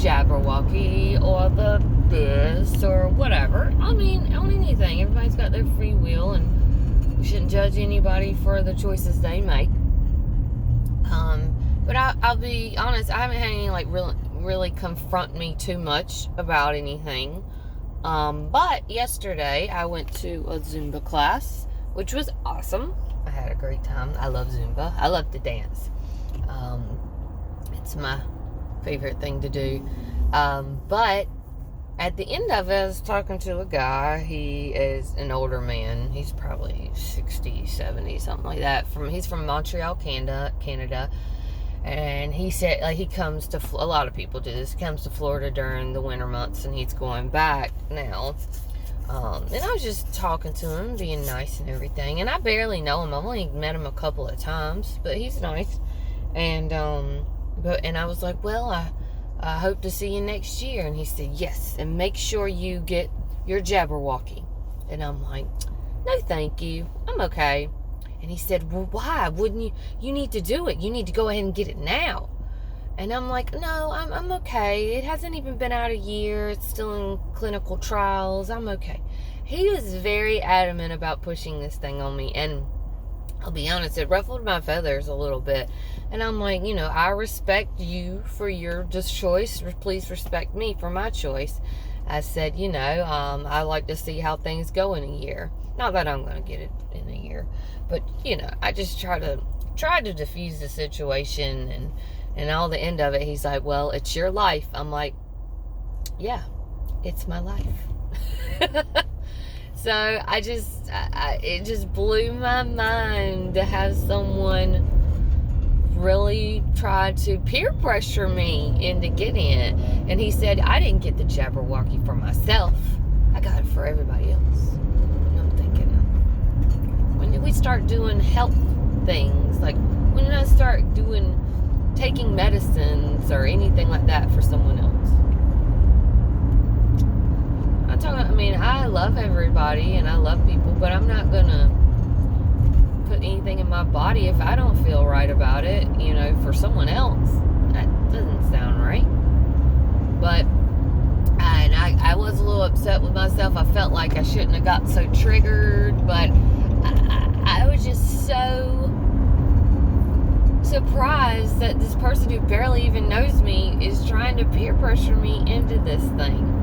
Jabberwocky or the this or whatever. I mean, on anything. Everybody's got their free will, and we shouldn't judge anybody for the choices they make. But I'll be honest, I haven't had any like really confront me too much about anything. But yesterday I went to a Zumba class, which was awesome. I had a great time. I love Zumba. I love to dance. It's my favorite thing to do. But at the end of it, I was talking to a guy. He is an older man. He's probably 60, 70, something like that. He's from Montreal, Canada. And he said, like, he comes to, a lot of people do this, he comes to Florida during the winter months, and he's going back now. And I was just talking to him, being nice and everything. And I barely know him. I've only met him a couple of times, but he's nice. And I was like, well, I hope to see you next year. And he said, yes, and make sure you get your Jabberwocky. And I'm like, no, thank you. I'm okay. And he said, well, why wouldn't you? You need to do it. You need to go ahead and get it now. And I'm like, no, I'm okay. It hasn't even been out a year. It's still in clinical trials. I'm okay. He was very adamant about pushing this thing on me. And I'll be honest, it ruffled my feathers a little bit. And I'm like, I respect you for your choice. Please respect me for my choice. I said, I like to see how things go in a year. Not that I'm going to get it in a year. But, I just try to diffuse the situation. And all the end of it, he's like, well, it's your life. I'm like, yeah, it's my life. So it just blew my mind to have someone really try to peer pressure me into getting it. And he said, I didn't get the Jabberwocky for myself. I got it for everybody else. And I'm thinking, when did we start doing health things? Like, when did I start taking medicines or anything like that for someone else? I love everybody and I love people, but I'm not gonna put anything in my body if I don't feel right about it, for someone else. That doesn't sound right. But I was a little upset with myself. I felt like I shouldn't have got so triggered, but I was just so surprised that this person who barely even knows me is trying to peer pressure me into this thing.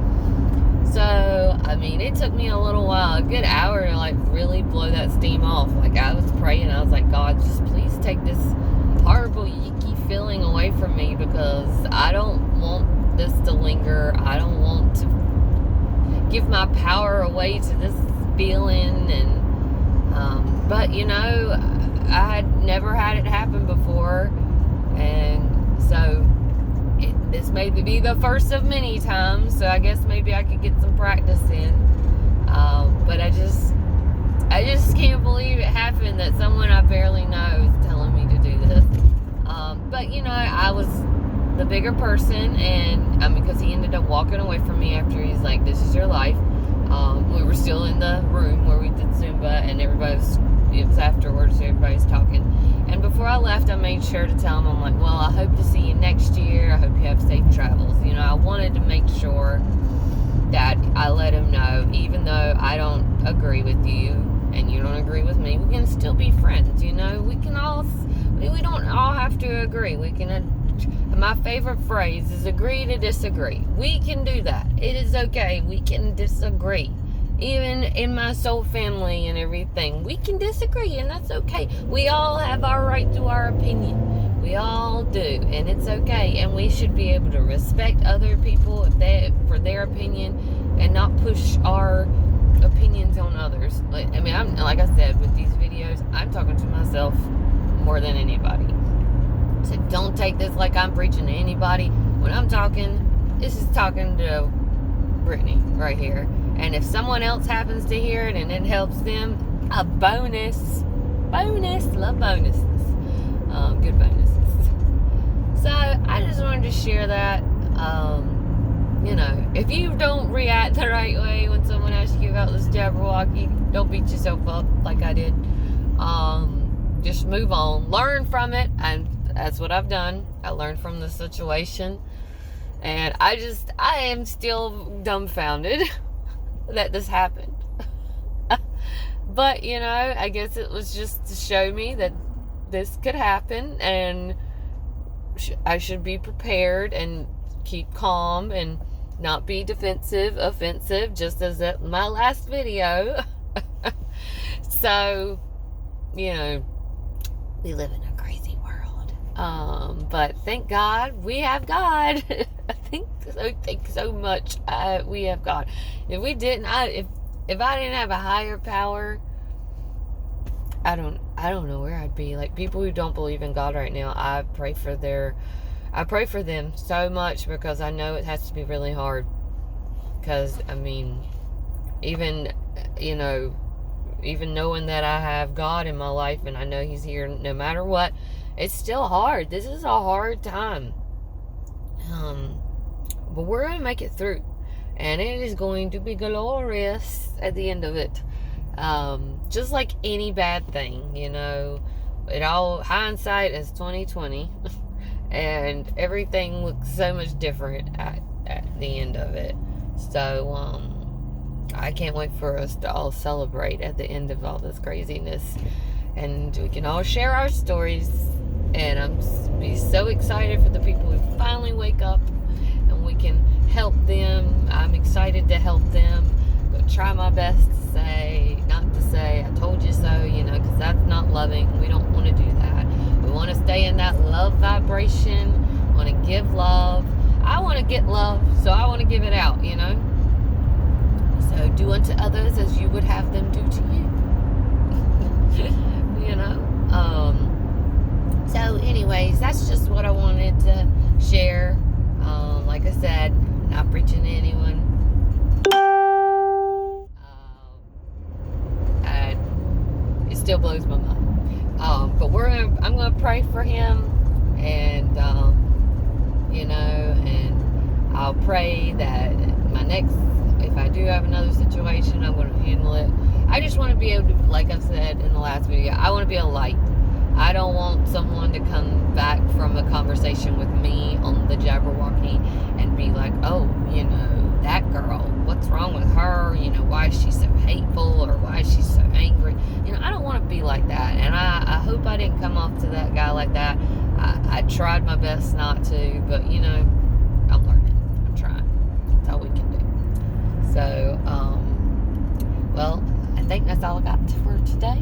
So, it took me a little while, a good hour to really blow that steam off. I was praying, I was like, God, just please take this horrible, yucky feeling away from me, because I don't want this to linger. I don't want to give my power away to this feeling. And, but, I had never had it happen before. And so this may be the first of many times, so I guess maybe I could get some practice in. But I just can't believe it happened, that someone I barely know is telling me to do this. But I was the bigger person, and because he ended up walking away from me after he's like, "This is your life." We were still in the room where we did Zumba, and it was afterwards, so everybody's talking. And before I left, I made sure to tell him, I'm like, well, I hope to see you next year. I hope you have safe travels. I wanted to make sure that I let him know, even though I don't agree with you and you don't agree with me, we can still be friends. We don't all have to agree. My favorite phrase is agree to disagree. We can do that. It is okay. We can disagree. Even in my soul family and everything, we can disagree, and that's okay. We all have our right to our opinion. We all do, and it's okay. And we should be able to respect other people for their opinion, and not push our opinions on others. I'm like I said with these videos, I'm talking to myself more than anybody. So don't take this like I'm preaching to anybody. When I'm talking, this is talking to Brittany right here. And if someone else happens to hear it and it helps them, a bonus. Love bonuses. Good bonuses. So I just wanted to share that. If you don't react the right way when someone asks you about this Jabberwocky, don't beat yourself up like I did. Just move on. Learn from it. And that's what I've done. I learned from the situation. And I am still dumbfounded that this happened. But, I guess it was just to show me that this could happen, and I should be prepared and keep calm and not be defensive, offensive, just as at my last video. So, we live in a crazy world. But thank God we have God. Thank so much. We have God. If we didn't, if I didn't have a higher power, I don't know where I'd be. Like, people who don't believe in God right now, I pray for them so much, because I know it has to be really hard. Because, even knowing that I have God in my life and I know He's here no matter what, it's still hard. This is a hard time. But we're going to make it through. And it is going to be glorious at the end of it. Just like any bad thing, it all, hindsight is 2020. And everything looks so much different at the end of it. So, I can't wait for us to all celebrate at the end of all this craziness. And we can all share our stories. And I'm be so excited for the people who finally wake up and we can help them. I'm excited to help them. But try my best to not to say, I told you so, because that's not loving. We don't want to do that. We want to stay in that love vibration. Want to give love. I want to get love, so I want to give it out, So do unto others as you would have them do to you. So anyways, that's just what I wanted to share. Like I said, not preaching to anyone. It still blows my mind. But I'm gonna pray for him, and and I'll pray that if I do have another situation, I'm gonna handle it. I just want to be able to, like I said in the last video, I want to be a light. I don't want someone to come back from a conversation with me on the Jabberwocky and be like, oh, that girl, what's wrong with her? Why is she so hateful, or why is she so angry? I don't want to be like that. And I hope I didn't come off to that guy like that. I tried my best not to, but, I'm learning. I'm trying. That's all we can do. So, well, I think that's all I got for today.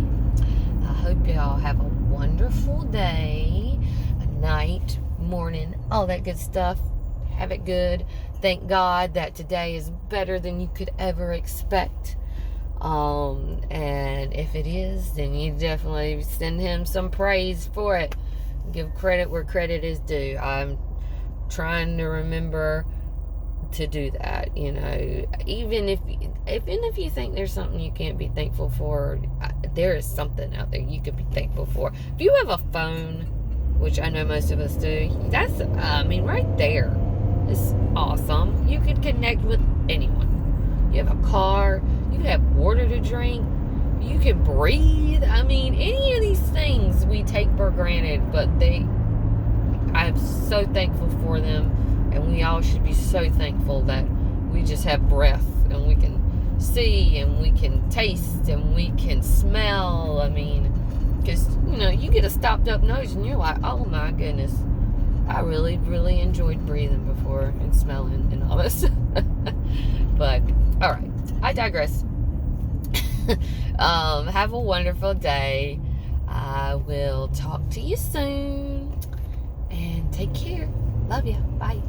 I hope y'all have a wonderful day, a night, morning, all that good stuff. Have it good. Thank God that today is better than you could ever expect. And if it is, then you definitely send him some praise for it. Give credit where credit is due. I'm trying to remember to do that, even if you think there's something you can't be thankful for, there is something out there you could be thankful for. If you have a phone, which I know most of us do, that's right there is awesome. You can connect with anyone. You have a car, you have water to drink, you can breathe. Any of these things we take for granted, but I'm so thankful for them. And we all should be so thankful that we just have breath, and we can see, and we can taste, and we can smell. Because, you get a stopped up nose and you're like, oh my goodness, I really, really enjoyed breathing before and smelling and all this. But, all right, I digress. Have a wonderful day. I will talk to you soon. And take care. Love you. Bye.